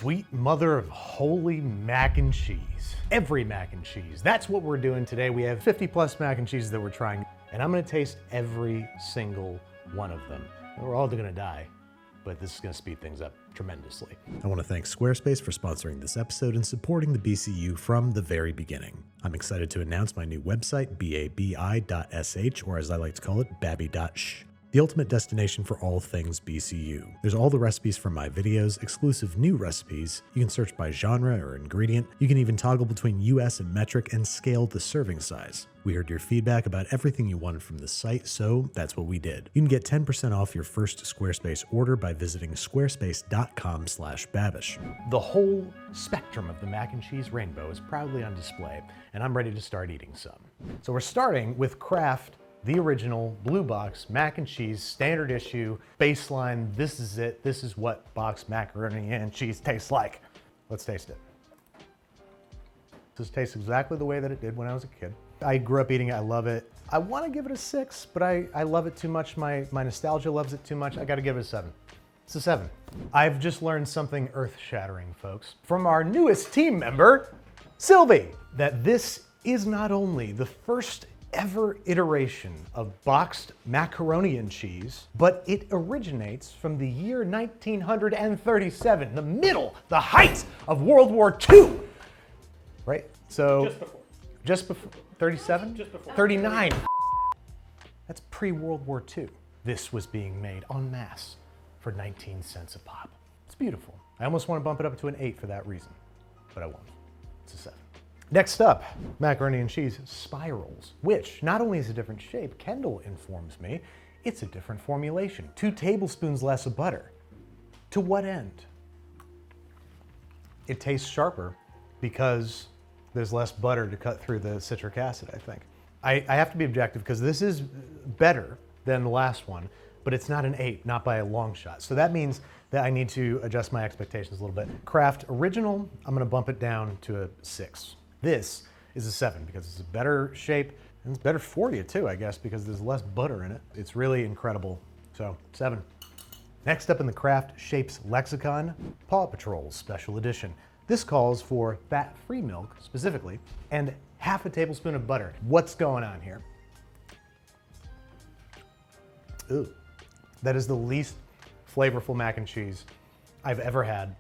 Sweet mother of holy mac and cheese. Every mac and cheese. That's what we're doing today. We have 50 plus mac and cheeses that we're trying, and I'm gonna taste every single one of them. We're all gonna die, but this is gonna speed things up tremendously. I wanna thank Squarespace for sponsoring this episode and supporting the BCU from the very beginning. I'm excited to announce my new website, babi.sh, or as I like to call it, babi.sh. The ultimate destination for all things BCU. There's all the recipes from my videos, exclusive new recipes. You can search by genre or ingredient. You can even toggle between US and metric and scale the serving size. We heard your feedback about everything you wanted from the site, so that's what we did. You can get 10% off your first Squarespace order by visiting squarespace.com/babish. The whole spectrum of the mac and cheese rainbow is proudly on display, and I'm ready to start eating some. So we're starting with Kraft, the original blue box mac and cheese, standard issue, baseline. This is it. This is what boxed macaroni and cheese tastes like. Let's taste it. This tastes exactly the way that it did when I was a kid. I grew up eating it. I love it. I want to give it a 6, but I love it too much. My nostalgia loves it too much. I got to give it a 7. It's a 7. I've just learned something earth-shattering, folks, from our newest team member, Sylvie, that this is not only the first ever iteration of boxed macaroni and cheese, but it originates from the year 1937, the height of World War II, right? So just before 37? Just before 39. That's pre-World War II. This was being made en masse for 19 cents a pop. It's beautiful. I almost want to bump it up to an 8 for that reason, but I won't. It's a 7. Next up, macaroni and cheese spirals, which not only is a different shape, Kendall informs me, it's a different formulation. 2 tablespoons less of butter. To what end? It tastes sharper because there's less butter to cut through the citric acid, I think. I have to be objective because this is better than the last one, but it's not an 8, not by a long shot. So that means that I need to adjust my expectations a little bit. Kraft Original, I'm gonna bump it down to a 6. This is a 7 because it's a better shape and it's better for you too, I guess, because there's less butter in it. It's really incredible. So 7. Next up in the Kraft Shapes Lexicon, Paw Patrol Special Edition. This calls for fat-free milk specifically and half a tablespoon of butter. What's going on here? Ooh, that is the least flavorful mac and cheese I've ever had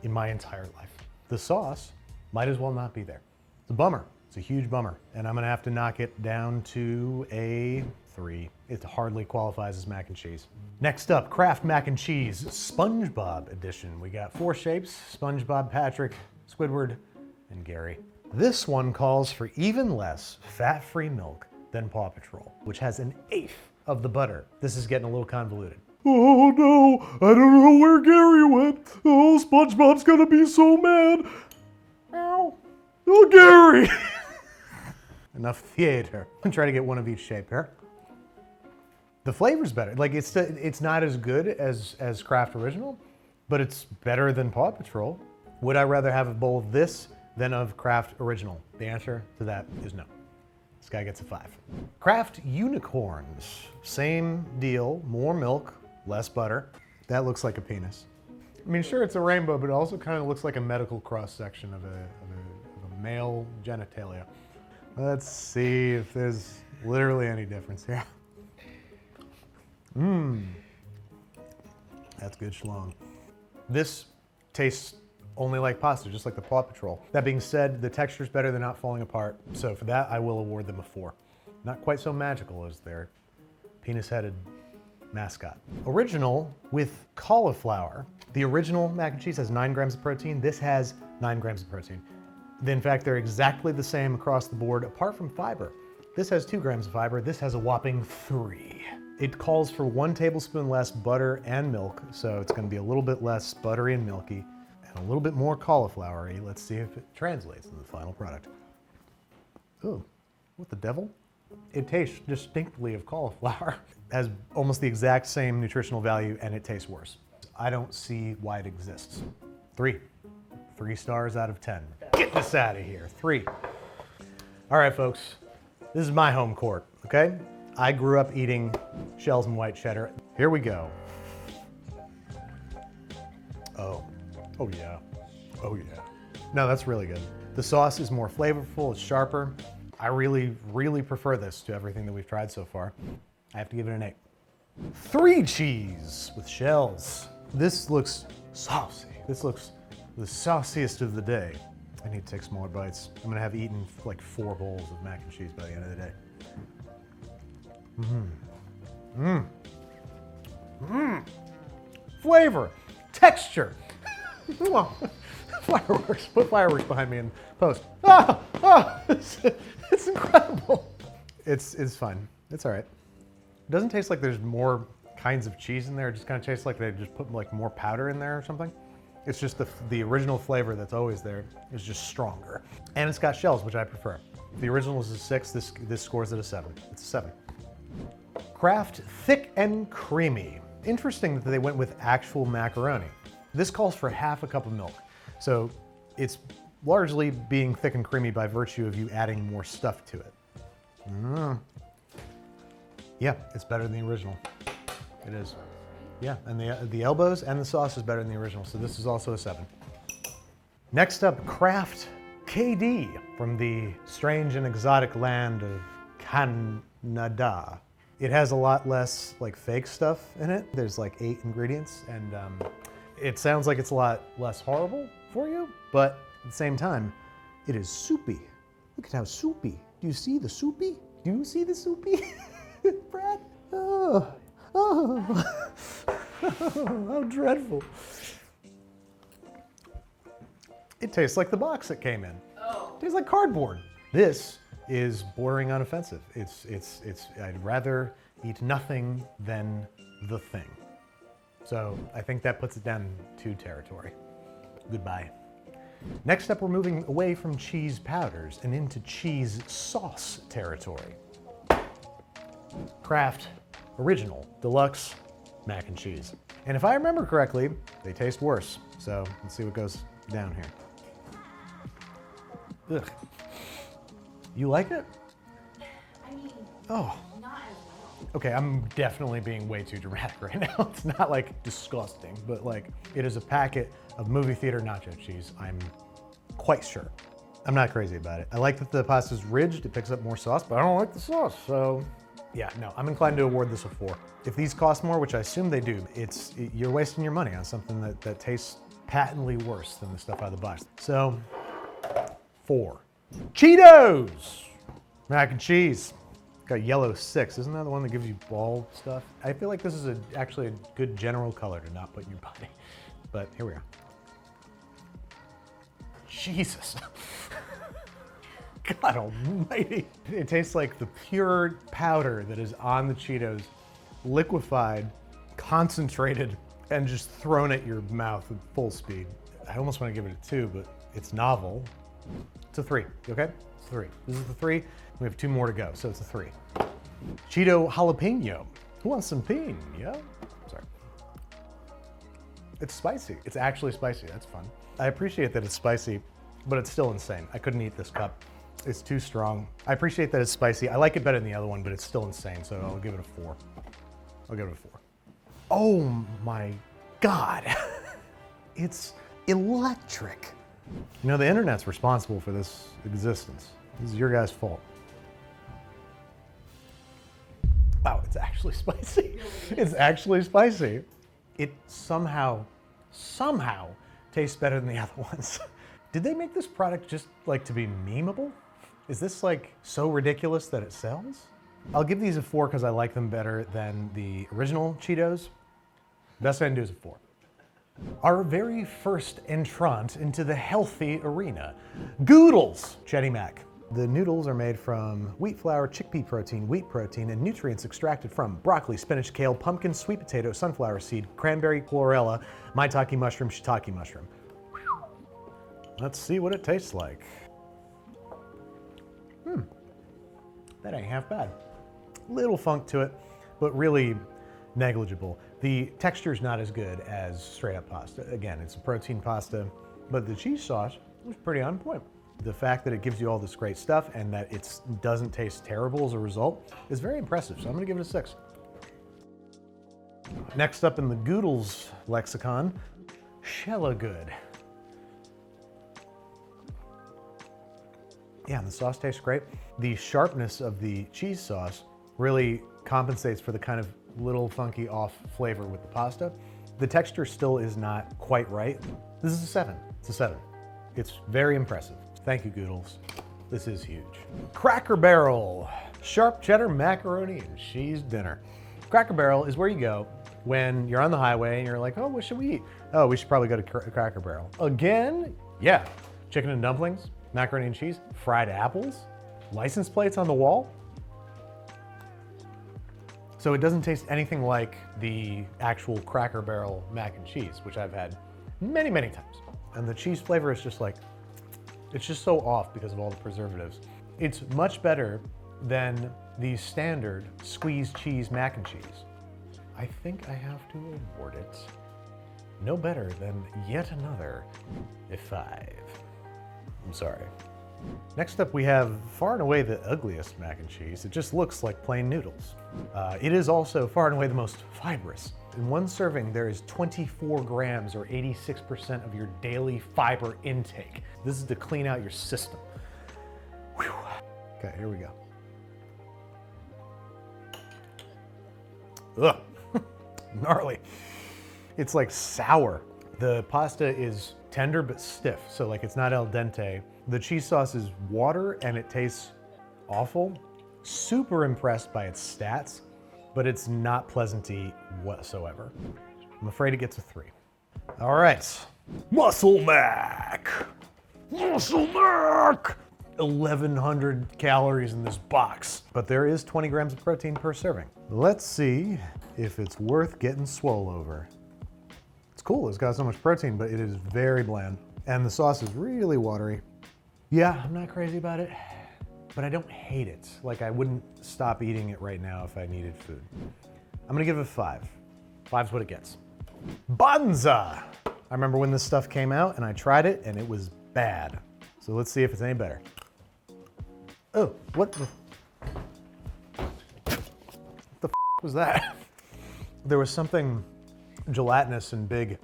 in my entire life. The sauce might as well not be there. It's a bummer. It's a huge bummer. And I'm gonna have to knock it down to a 3. It hardly qualifies as mac and cheese. Next up, Kraft Mac and Cheese Spongebob Edition. We got 4 shapes: SpongeBob, Patrick, Squidward, and Gary. This one calls for even less fat-free milk than Paw Patrol, which has an 1/8 of the butter. This is getting a little convoluted. Oh no, I don't know where Gary went. Oh, SpongeBob's gonna be so mad. Ow. Oh, Gary! Enough theater. I'm trying to get one of each shape here. The flavor's better. Like, it's not as good as Kraft Original, but it's better than Paw Patrol. Would I rather have a bowl of this than of Kraft Original? The answer to that is no. This guy gets a 5. Kraft Unicorns. Same deal, more milk, less butter. That looks like a penis. I mean, sure, it's a rainbow, but it also kind of looks like a medical cross-section of a male genitalia. Let's see if there's literally any difference here. That's good schlong. This tastes only like pasta, just like the Paw Patrol. That being said, the texture's better, they're not falling apart. So for that, I will award them a 4. Not quite so magical as their penis-headed mascot. Original with cauliflower. The original mac and cheese has 9 grams of protein. This has 9 grams of protein. In fact, they're exactly the same across the board, apart from fiber. This has 2 grams of fiber. This has a whopping 3. It calls for 1 tablespoon less butter and milk, so it's gonna be a little bit less buttery and milky, and a little bit more cauliflowery. Let's see if it translates in the final product. Ooh, what the devil? It tastes distinctly of cauliflower. Has almost the exact same nutritional value, and it tastes worse. I don't see why it exists. 3. 3 stars out of 10. Get this out of here. 3. All right, folks. This is my home court, okay? I grew up eating shells and white cheddar. Here we go. Oh yeah. Oh yeah. No, that's really good. The sauce is more flavorful, it's sharper. I really, really prefer this to everything that we've tried so far. I have to give it an 8. 3 cheese with shells. This looks saucy. This looks the sauciest of the day. I need to take some more bites. I'm gonna have eaten like 4 bowls of mac and cheese by the end of the day. Flavor, texture. Fireworks. Put fireworks behind me and post. It's incredible. It's fun. It's all right. It doesn't taste like there's more kinds of cheese in there. It just kind of tastes like they just put like more powder in there or something. It's just the original flavor that's always there is just stronger. And it's got shells, which I prefer. The original is a 6, this scores at a 7. It's a 7. Kraft Thick and Creamy. Interesting that they went with actual macaroni. This calls for half a cup of milk. So it's largely being thick and creamy by virtue of you adding more stuff to it. Yeah, it's better than the original. It is. Yeah, and the elbows and the sauce is better than the original, so this is also a 7. Next up, Kraft KD from the strange and exotic land of Canada. It has a lot less like fake stuff in it. There's like 8 ingredients, and it sounds like it's a lot less horrible for you, but at the same time, it is soupy. Look at how soupy. Do you see the soupy? Do you see the soupy? Brad? Oh. How dreadful. It tastes like the box it came in. Oh. It tastes like cardboard. This is bordering on offensive. I'd rather eat nothing than the thing. So I think that puts it down to territory. Goodbye. Next up, we're moving away from cheese powders and into cheese sauce territory. Kraft Original Deluxe Mac and Cheese. And if I remember correctly, they taste worse. So let's see what goes down here. Ugh. You like it? I mean, oh. Not as well. Okay, I'm definitely being way too dramatic right now. It's not like disgusting, but like it is a packet of movie theater nacho cheese. I'm quite sure. I'm not crazy about it. I like that the pasta's ridged, it picks up more sauce, but I don't like the sauce, so yeah, no, I'm inclined to award this a 4. If these cost more, which I assume they do, you're wasting your money on something that tastes patently worse than the stuff out of the box. So, 4. Cheetos Mac and Cheese. Got yellow 6. Isn't that the one that gives you ball stuff? I feel like this is actually a good general color to not put in your body. But here we are. Jesus. God almighty. It tastes like the pure powder that is on the Cheetos, liquefied, concentrated, and just thrown at your mouth at full speed. I almost want to give it a 2, but it's novel. It's a 3, you okay? It's a 3. This is the 3. We have 2 more to go, so it's a 3. Cheeto Jalapeno. Who wants some peen? Yeah? Sorry. It's spicy. It's actually spicy. That's fun. I appreciate that it's spicy, but it's still insane. I couldn't eat this cup. It's too strong. I appreciate that it's spicy. I like it better than the other one, but it's still insane, so I'll give it a 4. I'll give it a 4. Oh my God. It's electric. You know, the internet's responsible for this existence. This is your guys' fault. Wow, it's actually spicy. It's actually spicy. It somehow tastes better than the other ones. Did they make this product just like to be memeable? Is this like so ridiculous that it sells? I'll give these a 4 because I like them better than the original Cheetos. Best I can do is a 4. Our very first entrant into the healthy arena, Goodles Cheddy Mac. The noodles are made from wheat flour, chickpea protein, wheat protein, and nutrients extracted from broccoli, spinach, kale, pumpkin, sweet potato, sunflower seed, cranberry, chlorella, maitake mushroom, shiitake mushroom. Let's see what it tastes like. That ain't half bad. Little funk to it, but really negligible. The texture's not as good as straight up pasta. Again, it's a protein pasta, but the cheese sauce was pretty on point. The fact that it gives you all this great stuff and that it doesn't taste terrible as a result is very impressive, so I'm gonna give it a 6. Next up in the Goodles lexicon, Shella good. Yeah, and the sauce tastes great. The sharpness of the cheese sauce really compensates for the kind of little funky off flavor with the pasta. The texture still is not quite right. This is a 7. It's a 7. It's very impressive. Thank you, Goodles. This is huge. Cracker Barrel, sharp cheddar macaroni and cheese dinner. Cracker Barrel is where you go when you're on the highway and you're like, oh, what should we eat? Oh, we should probably go to Cracker Barrel. Again? Yeah. Chicken and dumplings, macaroni and cheese, fried apples, license plates on the wall. So it doesn't taste anything like the actual Cracker Barrel mac and cheese, which I've had many, many times. And the cheese flavor is just like, it's just so off because of all the preservatives. It's much better than the standard squeezed cheese mac and cheese. I think I have to award it no better than yet another a 5. I'm sorry. Next up, we have far and away the ugliest mac and cheese. It just looks like plain noodles. It is also far and away the most fibrous. In one serving, there is 24 grams or 86% of your daily fiber intake. This is to clean out your system. Whew. Okay, here we go. Ugh, gnarly. It's like sour. The pasta is tender but stiff, so like it's not al dente. The cheese sauce is water and it tastes awful. Super impressed by its stats, but it's not pleasant to eat whatsoever. I'm afraid it gets a 3. All right, Muscle Mac. Muscle Mac. 1,100 calories in this box, but there is 20 grams of protein per serving. Let's see if it's worth getting swole over. It's cool, it's got so much protein, but it is very bland. And the sauce is really watery. Yeah, I'm not crazy about it, but I don't hate it. Like I wouldn't stop eating it right now if I needed food. I'm gonna give it a 5. 5's what it gets. Bonza! I remember when this stuff came out and I tried it and it was bad. So let's see if it's any better. Oh, what the f was that? There was something gelatinous and big.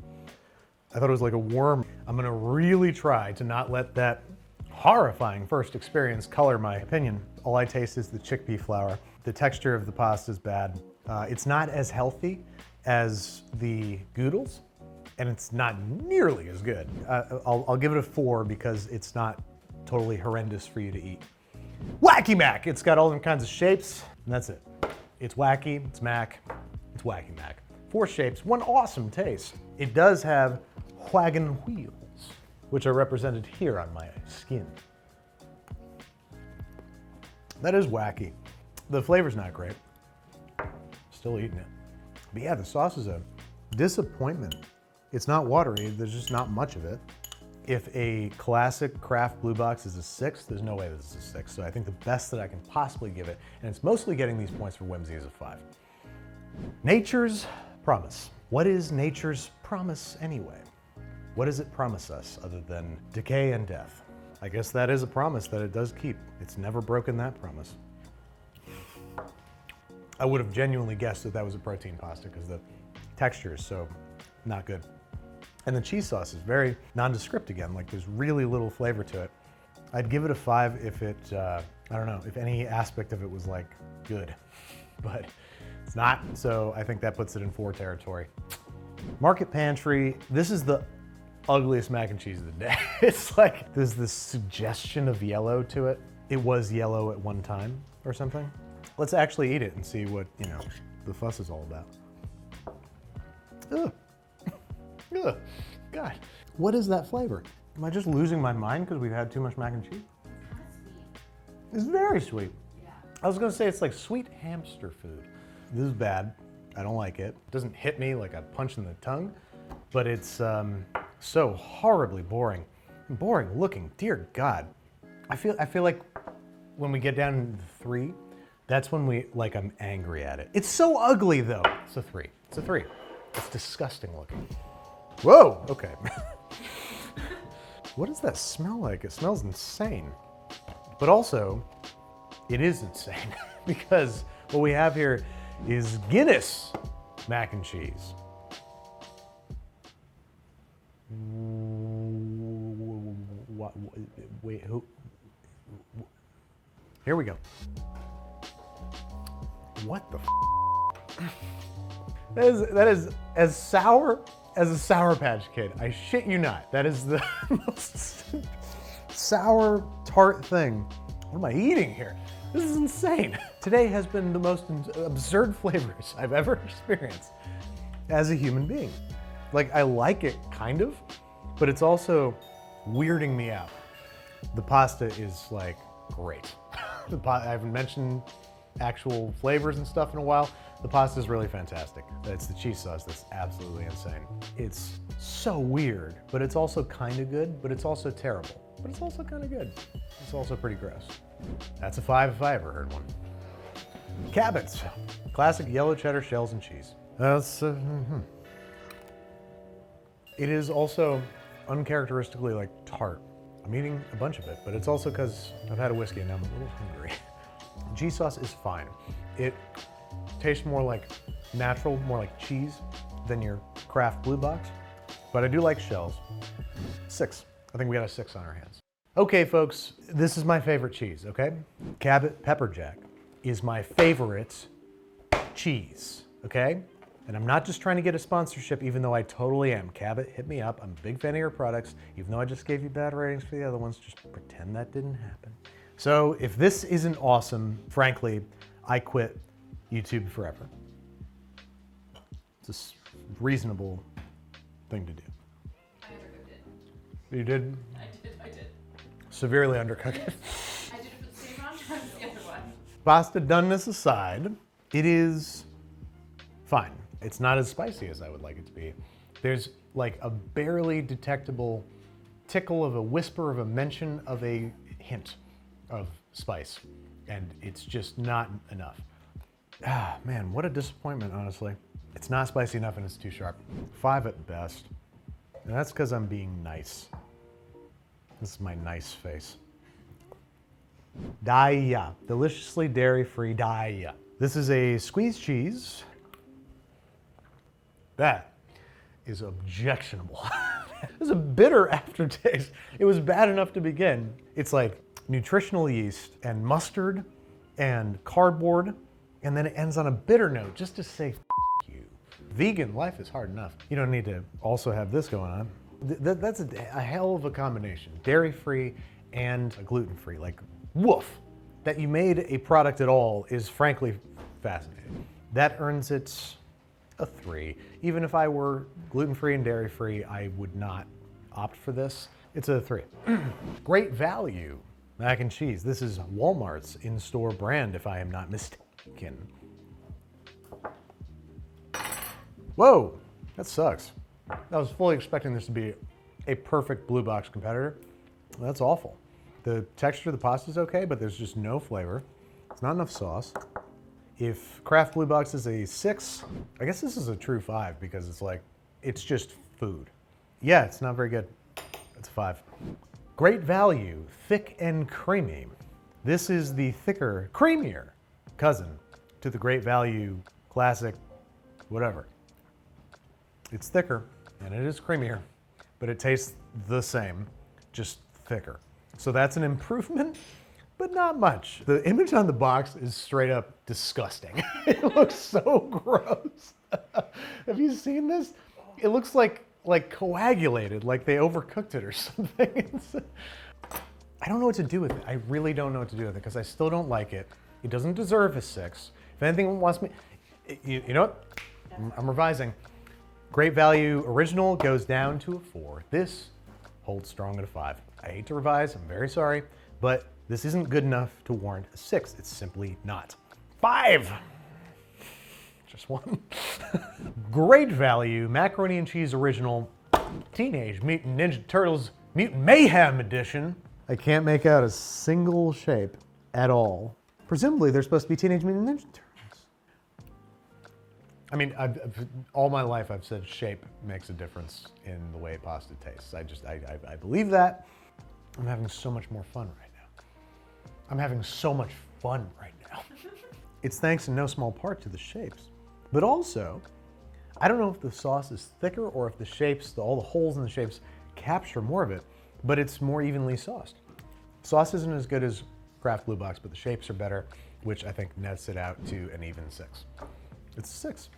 I thought it was like a worm. I'm gonna really try to not let that horrifying first experience color my opinion. All I taste is the chickpea flour. The texture of the pasta is bad. It's not as healthy as the Goodles, and it's not nearly as good. I'll give it a 4 because it's not totally horrendous for you to eat. Whacky Mac, it's got all different kinds of shapes, and that's it. It's wacky, it's Mac, it's Whacky Mac. 4 shapes, 1 awesome taste. It does have wagon wheels, which are represented here on my skin. That is wacky. The flavor's not great. Still eating it. But yeah, the sauce is a disappointment. It's not watery, there's just not much of it. If a classic Kraft Blue Box is a 6, there's no way this is a 6. So I think the best that I can possibly give it, and it's mostly getting these points for whimsy, is a 5. Nature's promise. What is nature's promise anyway? What does it promise us other than decay and death? I guess that is a promise that it does keep. It's never broken that promise. I would have genuinely guessed that that was a protein pasta because the texture is so not good. And the cheese sauce is very nondescript again, like there's really little flavor to it. I'd give it a 5 if it, I don't know, if any aspect of it was like good, but it's not. So I think that puts it in 4 territory. Market Pantry, this is the ugliest mac and cheese of the day. It's like, there's this suggestion of yellow to it. It was yellow at one time or something. Let's actually eat it and see what, you know, the fuss is all about. Ugh. Ugh. God, what is that flavor? Am I just losing my mind because we've had too much mac and cheese? It's very sweet. Yeah. I was gonna say it's like sweet hamster food. This is bad. I don't like it. It doesn't hit me like a punch in the tongue, but it's so horribly boring. Boring looking, dear God. I feel like when we get down to 3, that's when I'm angry at it. It's so ugly though. It's a 3. It's a 3. It's disgusting looking. Whoa, okay. What does that smell like? It smells insane. But also, it is insane because what we have here is Guinness Mac and Cheese. What, wait, who? Here we go. What the That is as sour as a Sour Patch Kid. I shit you not. That is the most sour, tart thing. What am I eating here? This is insane. Today has been the most absurd flavors I've ever experienced as a human being. Like, I like it, kind of, but it's also weirding me out. The pasta is like great. I haven't mentioned actual flavors and stuff in a while. The pasta is really fantastic. It's the cheese sauce that's absolutely insane. It's so weird, but it's also kind of good, but it's also terrible. But it's also kind of good. It's also pretty gross. That's a 5 if I ever heard one. Cabot's, classic yellow cheddar shells and cheese. It is also uncharacteristically like tart. I'm eating a bunch of it, but it's also because I've had a whiskey and now I'm a little hungry. Cheese sauce is fine. It tastes more like natural, more like cheese than your Kraft blue box, but I do like shells. 6. I think we got a 6 on our hands. Okay, folks, this is my favorite cheese, okay? Cabot Pepper Jack is my favorite cheese, okay? And I'm not just trying to get a sponsorship, even though I totally am. Cabot, hit me up. I'm a big fan of your products. Even though I just gave you bad ratings for the other ones, just pretend that didn't happen. So if this isn't awesome, frankly, I quit YouTube forever. It's a reasonable thing to do. I undercooked it. You did? I did. Severely undercooked it. I did it for the same amount of time as the other one. Pasta doneness aside, it is fine. It's not as spicy as I would like it to be. There's like a barely detectable tickle of a whisper of a mention of a hint of spice, and it's just not enough. Ah, man, what a disappointment, honestly. It's not spicy enough and it's too sharp. 5 at best. And that's because I'm being nice. This is my nice face. Daiya, deliciously dairy-free Daiya. This is a squeezed cheese. That is objectionable. There's a bitter aftertaste. It was bad enough to begin. It's like nutritional yeast and mustard and cardboard, and then it ends on a bitter note just to say, F you. Vegan, life is hard enough. You don't need to also have this going on. That's a hell of a combination. Dairy-free and gluten-free, like woof. That you made a product at all is frankly fascinating. That earns it a 3. Even if I were gluten-free and dairy-free, I would not opt for this. It's a 3. Great value mac and cheese. This is Walmart's in-store brand, if I am not mistaken. Whoa, that sucks. I was fully expecting this to be a perfect blue box competitor. That's awful. The texture of the pasta is okay, but there's just no flavor. It's not enough sauce. If Kraft Blue Box is a 6, I guess this is a true 5 because it's like, it's just food. Yeah, it's not very good. It's a 5. Great value, thick and creamy. This is the thicker, creamier cousin to the Great Value Classic, whatever. It's thicker and it is creamier, but it tastes the same, just thicker. So that's an improvement, but not much. The image on the box is straight up disgusting. It looks so gross. Have you seen this? It looks like coagulated, like they overcooked it or something. I don't know what to do with it. I really don't know what to do with it because I still don't like it. It doesn't deserve a 6. If anything wants me, you know what? I'm revising. Great Value Original goes down to a 4. This holds strong at a 5. I hate to revise, I'm very sorry, but this isn't good enough to warrant a 6. It's simply not. 5! Just 1. Great Value Macaroni and Cheese Original Teenage Mutant Ninja Turtles Mutant Mayhem Edition. I can't make out a single shape at all. Presumably they're supposed to be Teenage Mutant Ninja Turtles. I mean, all my life I've said shape makes a difference in the way pasta tastes. I believe that. I'm having so much more fun right now. I'm having so much fun right now. It's thanks in no small part to the shapes. But also, I don't know if the sauce is thicker or if the shapes, all the holes in the shapes capture more of it, but it's more evenly sauced. Sauce isn't as good as Kraft Blue Box, but the shapes are better, which I think nets it out to an even 6. It's a 6.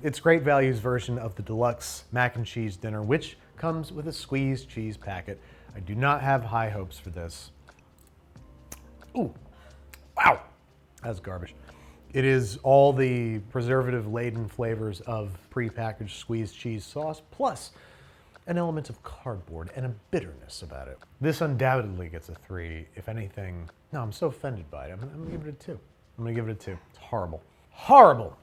It's Great Value's version of the Deluxe Mac and Cheese dinner, which comes with a squeezed cheese packet. I do not have high hopes for this. Ooh, wow, that's garbage. It is all the preservative-laden flavors of prepackaged squeezed cheese sauce, plus an element of cardboard and a bitterness about it. This undoubtedly gets a 3. If anything, no, I'm so offended by it. I'm gonna give it a 2. I'm gonna give it a 2. It's horrible. Horrible!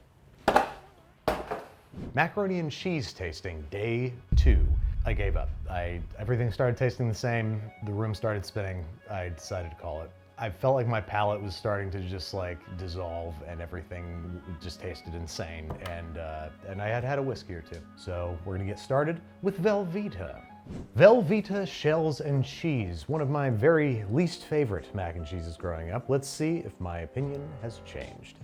Macaroni and cheese tasting, day 2. I gave up. Everything started tasting the same. The room started spinning. I decided to call it. I felt like my palate was starting to just like dissolve and everything just tasted insane. And I had had a whiskey or two. So we're gonna get started with Velveeta. Velveeta shells and cheese, one of my very least favorite mac and cheeses growing up. Let's see if my opinion has changed.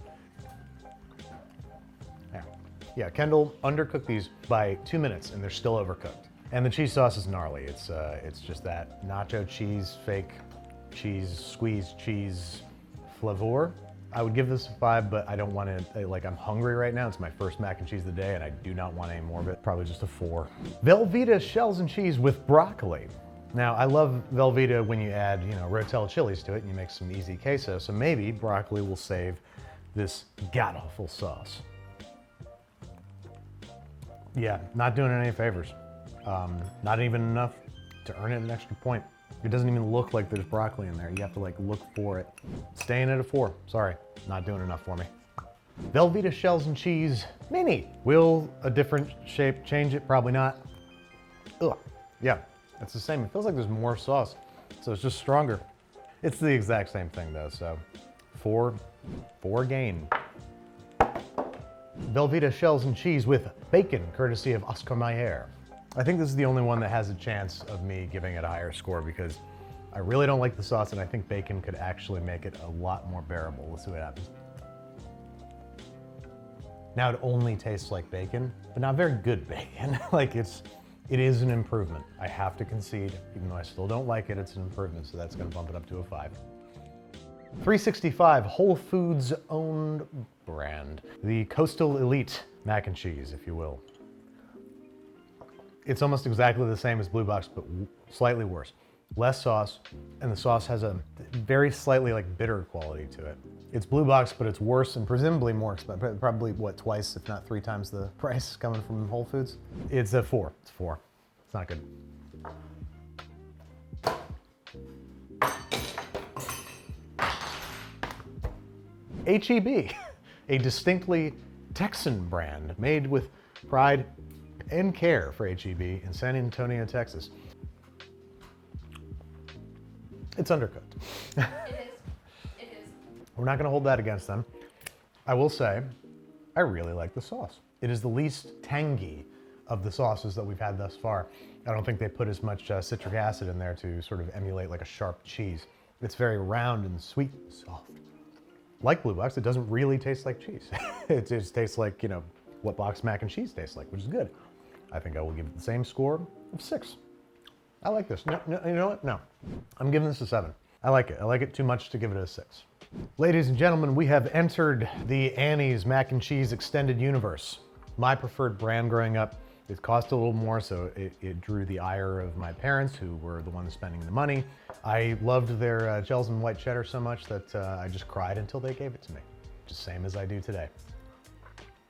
Yeah, Kendall undercooked these by 2 minutes and they're still overcooked. And the cheese sauce is gnarly. It's just that nacho cheese, fake cheese, squeezed cheese flavor. I would give this a 5, but I don't want to, like, I'm hungry right now. It's my first mac and cheese of the day and I do not want any more of it. Probably just a 4. Velveeta shells and cheese with broccoli. Now, I love Velveeta when you add, Rotel chilies to it and you make some easy queso, so maybe broccoli will save this god-awful sauce. Yeah, not doing it any favors. Not even enough to earn it an extra point. It doesn't even look like there's broccoli in there. You have to like look for it. Staying at a 4. Sorry, not doing enough for me. Velveeta shells and cheese mini. Will a different shape change it? Probably not. Ugh, yeah, it's the same. It feels like there's more sauce, so it's just stronger. It's the exact same thing though, so 4 gain. Velveeta shells and cheese with bacon, courtesy of Oscar Mayer. I think this is the only one that has a chance of me giving it a higher score because I really don't like the sauce and I think bacon could actually make it a lot more bearable. Let's see what happens. Now it only tastes like bacon, but not very good bacon. Like it is an improvement. I have to concede, even though I still don't like it, it's an improvement, so that's gonna bump it up to a 5. 365 Whole Foods owned brand. The Coastal Elite mac and cheese, if you will. It's almost exactly the same as Blue Box, but slightly worse. Less sauce, and the sauce has a very slightly like bitter quality to it. It's Blue Box, but it's worse and presumably more expensive. Probably what, twice, if not 3 times the price coming from Whole Foods. It's a 4. It's 4. It's not good. HEB, a distinctly Texan brand made with pride and care for HEB in San Antonio, Texas. It's undercooked. It is. We're not gonna hold that against them. I will say, I really like the sauce. It is the least tangy of the sauces that we've had thus far. I don't think they put as much citric acid in there to sort of emulate like a sharp cheese. It's very round and sweet and soft. Like Blue Box, it doesn't really taste like cheese. It just tastes like, what box mac and cheese tastes like, which is good. I think I will give it the same score of 6. I like this. No, you know what? No. I'm giving this a 7. I like it. I like it too much to give it a 6. Ladies and gentlemen, we have entered the Annie's Mac and Cheese Extended Universe. My preferred brand growing up. It cost a little more, so it drew the ire of my parents, who were the ones spending the money. I loved their gels and white cheddar so much that I just cried until they gave it to me. Just same as I do today.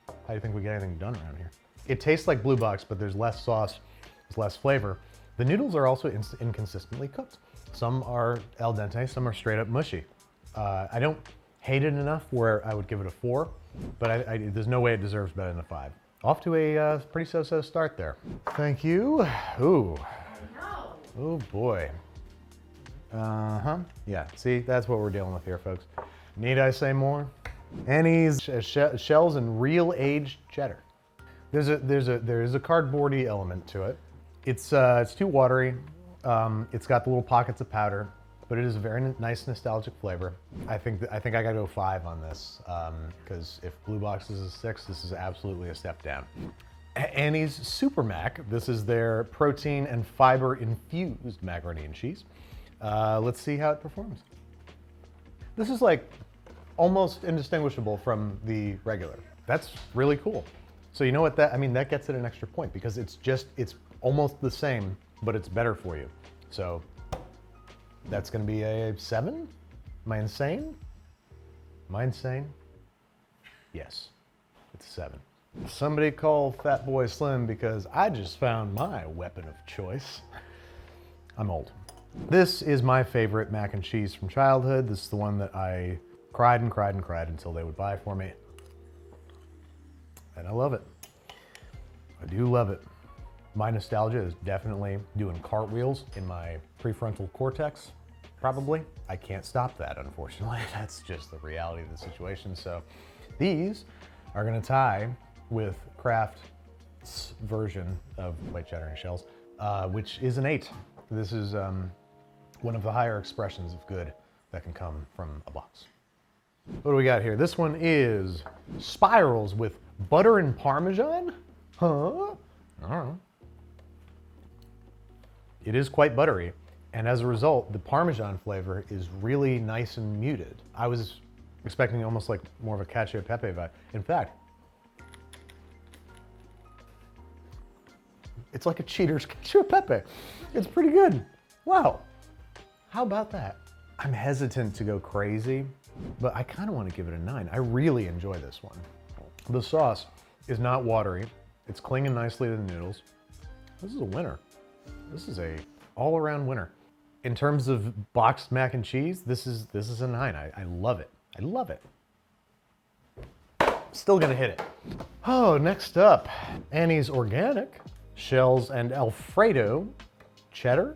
How do you think we get anything done around here? It tastes like Blue Box, but there's less sauce, there's less flavor. The noodles are also inconsistently cooked. Some are al dente, some are straight up mushy. I don't hate it enough where I would give it a 4, but there's no way it deserves better than a 5. Off to a pretty so-so start there. Thank you. Ooh. No. Oh boy. Yeah, see, that's what we're dealing with here, folks. Need I say more? Annie's shells and real aged cheddar. There is a cardboardy element to it. It's too watery. It's got the little pockets of powder, but it is a very nice nostalgic flavor. I think I gotta go 5 on this, because if Blue Box is a 6, this is absolutely a step down. Annie's Super Mac. This is their protein and fiber infused macaroni and cheese. Let's see how it performs. This is like almost indistinguishable from the regular. That's really cool. So you know what I mean, that gets it an extra point because it's almost the same, but it's better for you. So that's gonna be a 7? Am I insane? Am I insane? Yes, it's a 7. Somebody call Fat Boy Slim because I just found my weapon of choice. I'm old. This is my favorite mac and cheese from childhood. This is the one that I cried and cried and cried until they would buy for me. And I love it. I do love it. My nostalgia is definitely doing cartwheels in my prefrontal cortex, probably. I can't stop that, unfortunately. That's just the reality of the situation. So these are gonna tie with Kraft's version of white cheddar and shells, which is an 8. This is one of the higher expressions of good that can come from a box. What do we got here? This one is spirals with butter and Parmesan? Huh? I don't know. It is quite buttery, and as a result, the Parmesan flavor is really nice and muted. I was expecting almost like more of a cacio e pepe vibe. In fact, it's like a Cheetos cacio e pepe. It's pretty good. Wow. How about that? I'm hesitant to go crazy, but I kind of want to give it a 9. I really enjoy this one. The sauce is not watery. It's clinging nicely to the noodles. This is a winner. This is a all-around winner. In terms of boxed mac and cheese, this is a 9. I love it. I love it. Still gonna hit it. Oh, next up, Annie's Organic, Shells and Alfredo, Cheddar.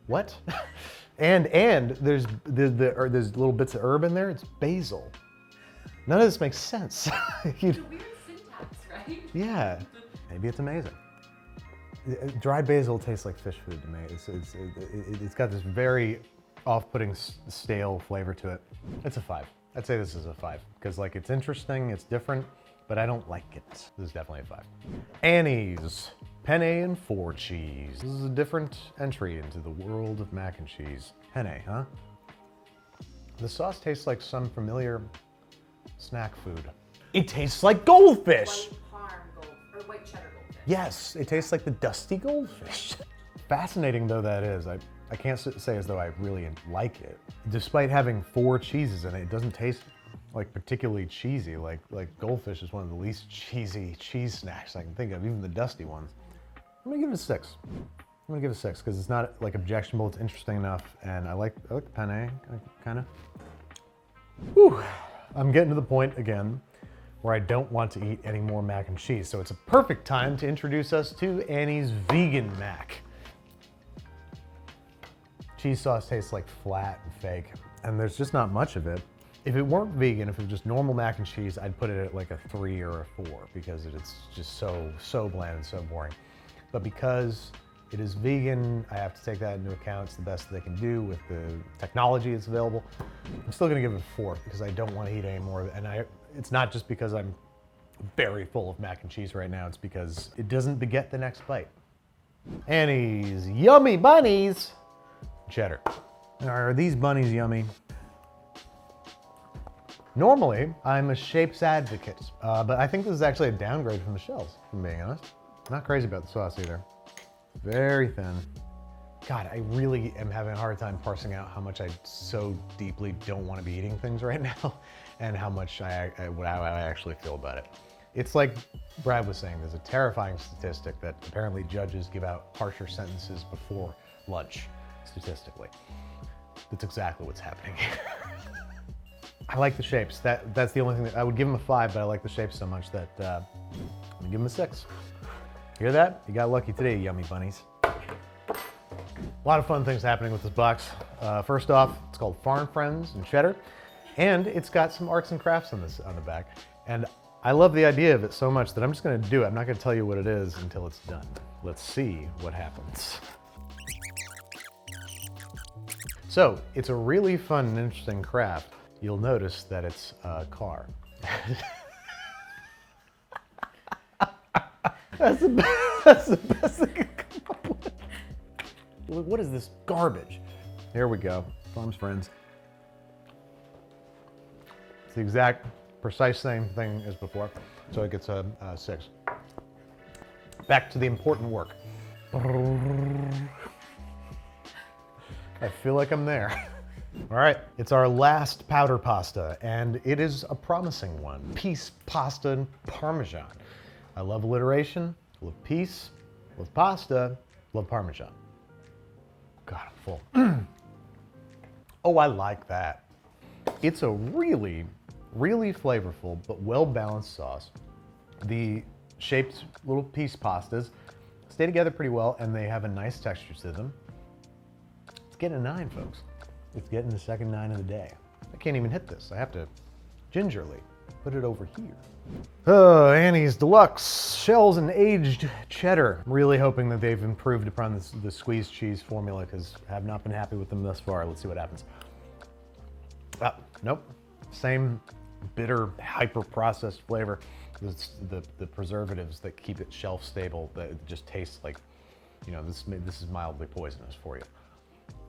What? and there's little bits of herb in there. It's basil. None of this makes sense. It's a weird syntax, right? Yeah, maybe it's amazing. Dry basil tastes like fish food to me. It's got this very off-putting stale flavor to it. It's a 5. I'd say this is a 5 because like it's interesting, it's different, but I don't like it. This is definitely a 5. Annie's Penne and 4 cheese. This is a different entry into the world of mac and cheese. Penne, huh? The sauce tastes like some familiar snack food. It tastes like goldfish. White cheddar goldfish. Yes, it tastes like the dusty goldfish. Fascinating though that is, I can't say as though I really like it. Despite having 4 cheeses in it, it doesn't taste like particularly cheesy. Like goldfish is one of the least cheesy cheese snacks I can think of, even the dusty ones. I'm gonna give it a 6. I'm gonna give it a 6 because it's not like objectionable, it's interesting enough, and I like the penne, kind of. Whew. I'm getting to the point again where I don't want to eat any more mac and cheese, so it's a perfect time to introduce us to Annie's Vegan Mac. Cheese sauce tastes like flat and fake, and there's just not much of it. If it weren't vegan, if it was just normal mac and cheese, I'd put it at like a 3 or a 4 because it's just so bland and so boring. But because it is vegan, I have to take that into account. It's the best they can do with the technology that's available. I'm still gonna give it a 4 because I don't want to eat any more. And it's not just because I'm very full of mac and cheese right now, it's because it doesn't beget the next bite. Annie's Yummy Bunnies Cheddar. Are these bunnies yummy? Normally, I'm a shapes advocate, but I think this is actually a downgrade from the shells, if I'm being honest. Not crazy about the sauce either. Very thin. God, I really am having a hard time parsing out how much I so deeply don't want to be eating things right now and how much how I actually feel about it. It's like Brad was saying, there's a terrifying statistic that apparently judges give out harsher sentences before lunch, statistically. That's exactly what's happening here. I like the shapes. That's the only thing that I would give them a 5, but I like the shapes so much that I'm gonna give them a 6. Hear that? You got lucky today, Yummy Bunnies. A lot of fun things happening with this box. First off, it's called Farm Friends and Cheddar, and it's got some arts and crafts on the back. And I love the idea of it so much that I'm just gonna do it. I'm not gonna tell you what it is until it's done. Let's see what happens. So, it's a really fun and interesting craft. You'll notice that it's a car. That's the best I could come up with. What is this garbage? Here we go. Farms Friends. It's the exact, precise same thing as before. So it gets a 6. Back to the important work. I feel like I'm there. All right, it's our last powder pasta, and it is a promising one. Peace, pasta, and Parmesan. I love alliteration, love peace, love pasta, love Parmesan. God, I'm full. Oh, I like that. It's a really, really flavorful but well-balanced sauce. The shaped little piece pastas stay together pretty well, and they have a nice texture to them. It's getting a 9, folks. It's getting the second 9 of the day. I can't even hit this. I have to gingerly put it over here. Annie's Deluxe shells and aged cheddar. I'm really hoping that they've improved upon the squeezed cheese formula, because I have not been happy with them thus far. Let's see what happens. Nope. Same bitter, hyper-processed flavor. It's the preservatives that keep it shelf stable, that it just tastes like, you know, this is mildly poisonous for you.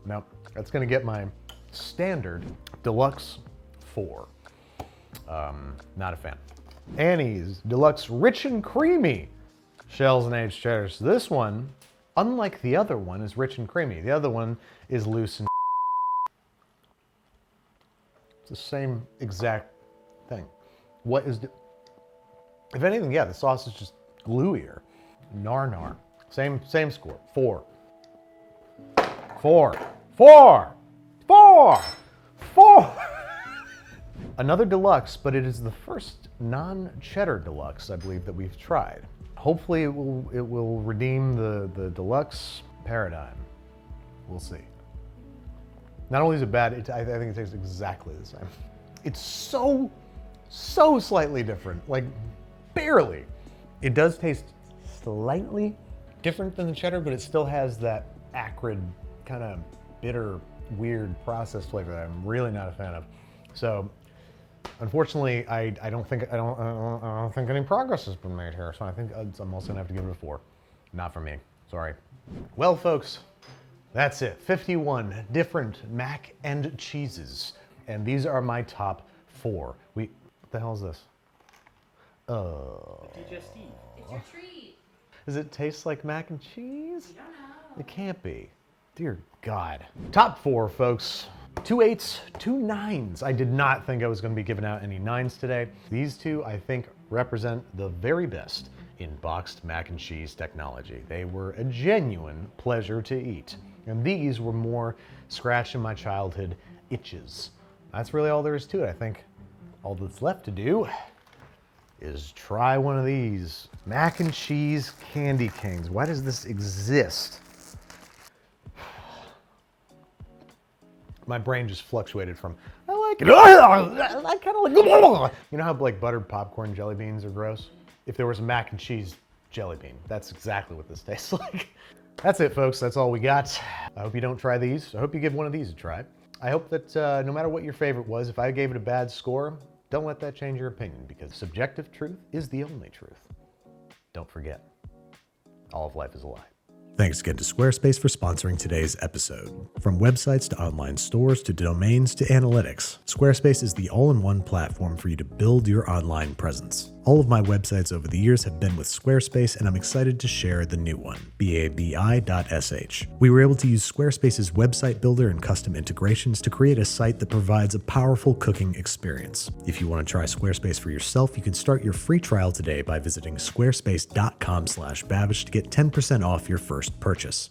Nope, that's gonna get my standard Deluxe 4. Not a fan. Annie's Deluxe Rich and Creamy shells and aged cheddar. So this one, unlike the other one, is rich and creamy. The other one is loose and it's the same exact thing. What is if anything, yeah, the sauce is just gluier. Nar. Same score. 4. 4. 4. 4. 4. Another deluxe, but it is the first non-cheddar deluxe, I believe, that we've tried. Hopefully it will redeem the deluxe paradigm. We'll see. Not only is it bad, I think it tastes exactly the same. It's so slightly different, like barely. It does taste slightly different than the cheddar, but it still has that acrid, kind of bitter, weird processed flavor that I'm really not a fan of. So, unfortunately, I don't think any progress has been made here. So I think I'm also gonna have to give it a 4. Not for me. Sorry. Well, folks, that's it. 51 different mac and cheeses, and these are my top 4. What the hell is this? It's your treat. Does it taste like mac and cheese? You don't know. It can't be. Dear God. Top 4, folks. 2 8s, 2 9s. I did not think I was going to be giving out any 9s today. These two, I think, represent the very best in boxed mac and cheese technology. They were a genuine pleasure to eat. And these were more scratching my childhood itches. That's really all there is to it. I think all that's left to do is try one of these. Mac and cheese candy canes. Why does this exist? My brain just fluctuated from, I like it, I kind of like, you know how like buttered popcorn jelly beans are gross? If there was a mac and cheese jelly bean, that's exactly what this tastes like. That's it, folks. That's all we got. I hope you don't try these. I hope you give one of these a try. I hope that no matter what your favorite was, if I gave it a bad score, don't let that change your opinion, because subjective truth is the only truth. Don't forget, all of life is a lie. Thanks again to Squarespace for sponsoring today's episode. From websites to online stores to domains to analytics, Squarespace is the all-in-one platform for you to build your online presence. All of my websites over the years have been with Squarespace, and I'm excited to share the new one, babi.sh. We were able to use Squarespace's website builder and custom integrations to create a site that provides a powerful cooking experience. If you want to try Squarespace for yourself, you can start your free trial today by visiting squarespace.com/Babish to get 10% off your first purchase.